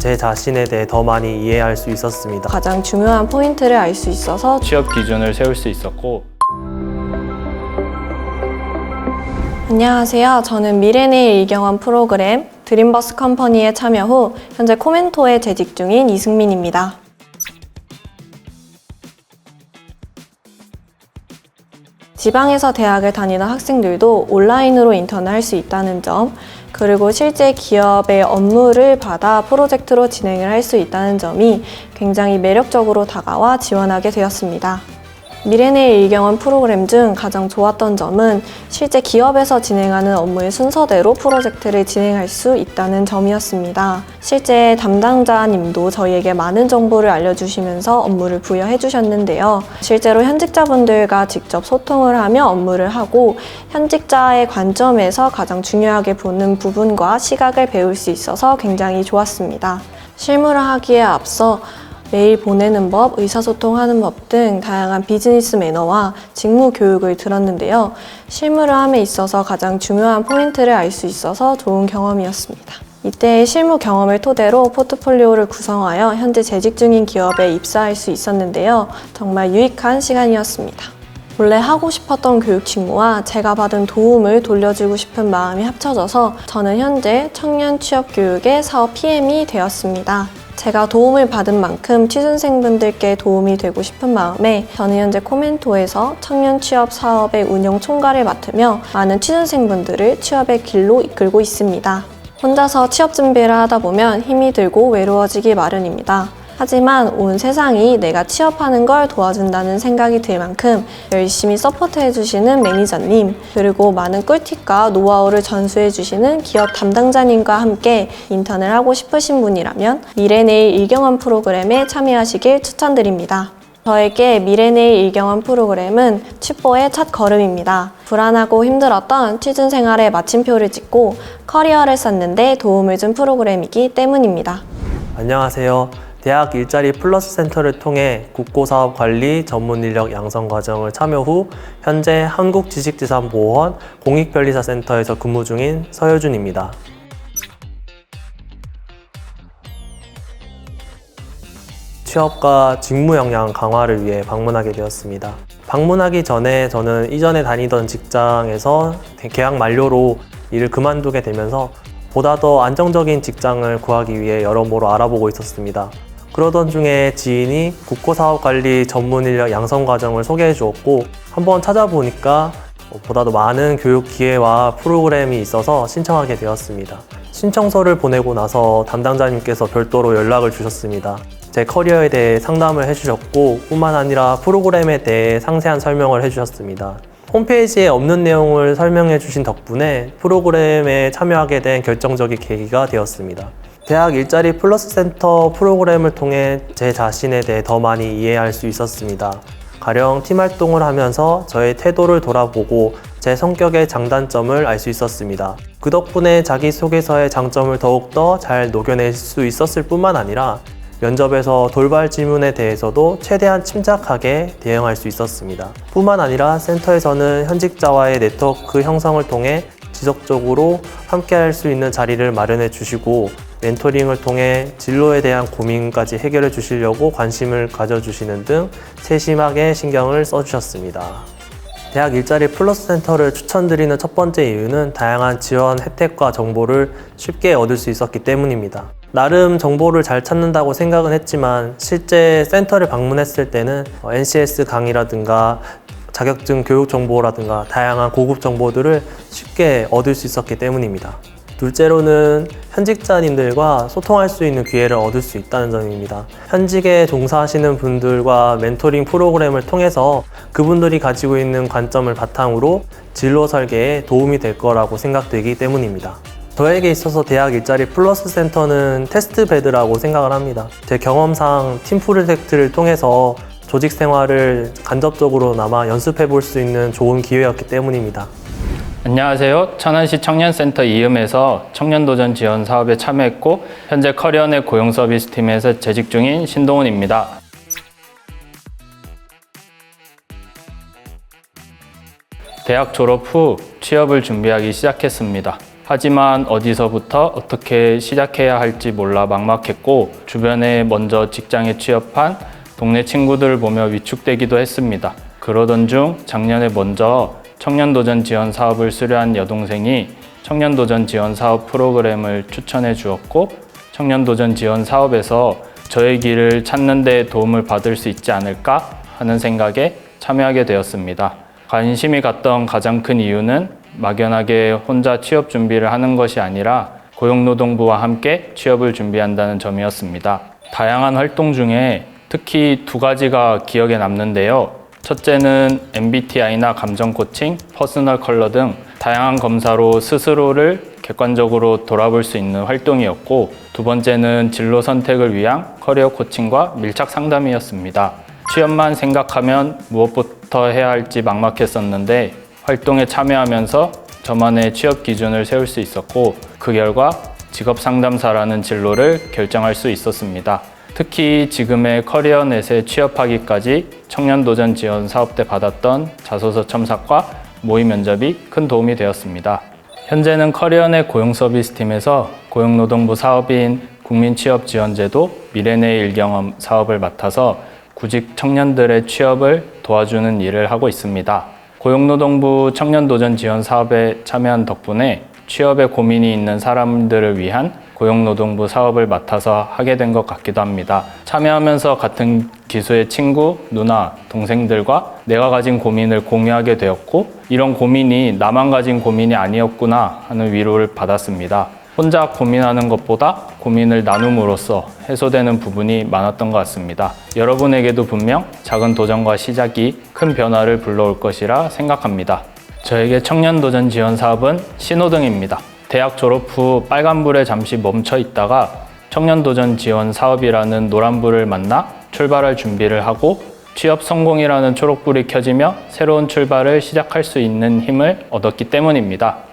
제 자신에 대해 더 많이 이해할 수 있었습니다. 가장 중요한 포인트를 알 수 있어서 취업 기준을 세울 수 있었고, 안녕하세요. 저는 미래내일 이경원 프로그램 드림버스 컴퍼니에 참여 후 현재 코멘토에 재직 중인 이승민입니다. 지방에서 대학을 다니는 학생들도 온라인으로 인턴을 할 수 있다는 점, 그리고 실제 기업의 업무를 받아 프로젝트로 진행을 할 수 있다는 점이 굉장히 매력적으로 다가와 지원하게 되었습니다. 미래내일 이경원 프로그램 중 가장 좋았던 점은 실제 기업에서 진행하는 업무의 순서대로 프로젝트를 진행할 수 있다는 점이었습니다. 실제 담당자님도 저희에게 많은 정보를 알려주시면서 업무를 부여해 주셨는데요. 실제로 현직자분들과 직접 소통을 하며 업무를 하고 현직자의 관점에서 가장 중요하게 보는 부분과 시각을 배울 수 있어서 굉장히 좋았습니다. 실무를 하기에 앞서 메일 보내는 법, 의사소통하는 법 등 다양한 비즈니스 매너와 직무 교육을 들었는데요. 실무를 함에 있어서 가장 중요한 포인트를 알 수 있어서 좋은 경험이었습니다. 이때의 실무 경험을 토대로 포트폴리오를 구성하여 현재 재직 중인 기업에 입사할 수 있었는데요. 정말 유익한 시간이었습니다. 원래 하고 싶었던 교육 직무와 제가 받은 도움을 돌려주고 싶은 마음이 합쳐져서 저는 현재 청년 취업 교육의 사업 PM이 되었습니다. 제가 도움을 받은 만큼 취준생분들께 도움이 되고 싶은 마음에 저는 현재 코멘토에서 청년 취업 사업의 운영 총괄을 맡으며 많은 취준생분들을 취업의 길로 이끌고 있습니다. 혼자서 취업 준비를 하다 보면 힘이 들고 외로워지기 마련입니다. 하지만 온 세상이 내가 취업하는 걸 도와준다는 생각이 들 만큼 열심히 서포트해주시는 매니저님, 그리고 많은 꿀팁과 노하우를 전수해주시는 기업 담당자님과 함께 인턴을 하고 싶으신 분이라면 미래내일 이경원 프로그램에 참여하시길 추천드립니다. 저에게 미래내일 이경원 프로그램은 취뽀의 첫 걸음입니다. 불안하고 힘들었던 취준 생활에 마침표를 찍고 커리어를 쌓는 데 도움을 준 프로그램이기 때문입니다. 안녕하세요. 대학 일자리 플러스 센터를 통해 국고사업관리 전문인력 양성 과정을 참여 후 현재 한국지식재산보호원 공익변리사센터에서 근무 중인 서효준입니다. 취업과 직무 역량 강화를 위해 방문하게 되었습니다. 방문하기 전에 저는 이전에 다니던 직장에서 계약 만료로 일을 그만두게 되면서 보다 더 안정적인 직장을 구하기 위해 여러모로 알아보고 있었습니다. 그러던 중에 지인이 국고사업관리 전문인력 양성 과정을 소개해 주었고 한번 찾아보니까 보다 더 많은 교육 기회와 프로그램이 있어서 신청하게 되었습니다. 신청서를 보내고 나서 담당자님께서 별도로 연락을 주셨습니다. 제 커리어에 대해 상담을 해주셨고 뿐만 아니라 프로그램에 대해 상세한 설명을 해주셨습니다. 홈페이지에 없는 내용을 설명해 주신 덕분에 프로그램에 참여하게 된 결정적인 계기가 되었습니다. 대학 일자리 플러스 센터 프로그램을 통해 제 자신에 대해 더 많이 이해할 수 있었습니다. 가령 팀 활동을 하면서 저의 태도를 돌아보고 제 성격의 장단점을 알 수 있었습니다. 그 덕분에 자기소개서의 장점을 더욱더 잘 녹여낼 수 있었을 뿐만 아니라 면접에서 돌발 질문에 대해서도 최대한 침착하게 대응할 수 있었습니다. 뿐만 아니라 센터에서는 현직자와의 네트워크 형성을 통해 지속적으로 함께할 수 있는 자리를 마련해 주시고 멘토링을 통해 진로에 대한 고민까지 해결해 주시려고 관심을 가져주시는 등 세심하게 신경을 써주셨습니다. 대학 일자리 플러스 센터를 추천드리는 첫 번째 이유는 다양한 지원 혜택과 정보를 쉽게 얻을 수 있었기 때문입니다. 나름 정보를 잘 찾는다고 생각은 했지만 실제 센터를 방문했을 때는 NCS 강의라든가 자격증 교육 정보라든가 다양한 고급 정보들을 쉽게 얻을 수 있었기 때문입니다. 둘째로는 현직자님들과 소통할 수 있는 기회를 얻을 수 있다는 점입니다. 현직에 종사하시는 분들과 멘토링 프로그램을 통해서 그분들이 가지고 있는 관점을 바탕으로 진로 설계에 도움이 될 거라고 생각되기 때문입니다. 저에게 있어서 대학 일자리 플러스 센터는 테스트 베드라고 생각을 합니다. 제 경험상 팀 프로젝트를 통해서 조직 생활을 간접적으로나마 연습해 볼 수 있는 좋은 기회였기 때문입니다. 안녕하세요. 천안시 청년센터 이음에서 청년도전 지원 사업에 참여했고 현재 커리어넷 고용서비스팀에서 재직 중인 신동훈입니다. 대학 졸업 후 취업을 준비하기 시작했습니다. 하지만 어디서부터 어떻게 시작해야 할지 몰라 막막했고 주변에 먼저 직장에 취업한 동네 친구들을 보며 위축되기도 했습니다. 그러던 중 작년에 먼저 청년도전 지원 사업을 수료한 여동생이 청년도전 지원 사업 프로그램을 추천해 주었고 청년도전 지원 사업에서 저의 길을 찾는 데 도움을 받을 수 있지 않을까 하는 생각에 참여하게 되었습니다. 관심이 갔던 가장 큰 이유는 막연하게 혼자 취업 준비를 하는 것이 아니라 고용노동부와 함께 취업을 준비한다는 점이었습니다. 다양한 활동 중에 특히 두 가지가 기억에 남는데요. 첫째는 MBTI나 감정 코칭, 퍼스널 컬러 등 다양한 검사로 스스로를 객관적으로 돌아볼 수 있는 활동이었고 두 번째는 진로 선택을 위한 커리어 코칭과 밀착 상담이었습니다. 취업만 생각하면 무엇부터 해야 할지 막막했었는데 활동에 참여하면서 저만의 취업 기준을 세울 수 있었고 그 결과 직업 상담사라는 진로를 결정할 수 있었습니다. 특히 지금의 커리어넷에 취업하기까지 청년도전 지원 사업 때 받았던 자소서 첨삭과 모의 면접이 큰 도움이 되었습니다. 현재는 커리어넷 고용서비스팀에서 고용노동부 사업인 국민취업지원제도 미래내 일경험 사업을 맡아서 구직 청년들의 취업을 도와주는 일을 하고 있습니다. 고용노동부 청년도전 지원 사업에 참여한 덕분에 취업에 고민이 있는 사람들을 위한 고용노동부 사업을 맡아서 하게 된 것 같기도 합니다. 참여하면서 같은 기수의 친구, 누나, 동생들과 내가 가진 고민을 공유하게 되었고 이런 고민이 나만 가진 고민이 아니었구나 하는 위로를 받았습니다. 혼자 고민하는 것보다 고민을 나눔으로써 해소되는 부분이 많았던 것 같습니다. 여러분에게도 분명 작은 도전과 시작이 큰 변화를 불러올 것이라 생각합니다. 저에게 청년도전 지원 사업은 신호등입니다. 대학 졸업 후 빨간불에 잠시 멈춰 있다가 청년도전 지원 사업이라는 노란불을 만나 출발할 준비를 하고 취업 성공이라는 초록불이 켜지며 새로운 출발을 시작할 수 있는 힘을 얻었기 때문입니다.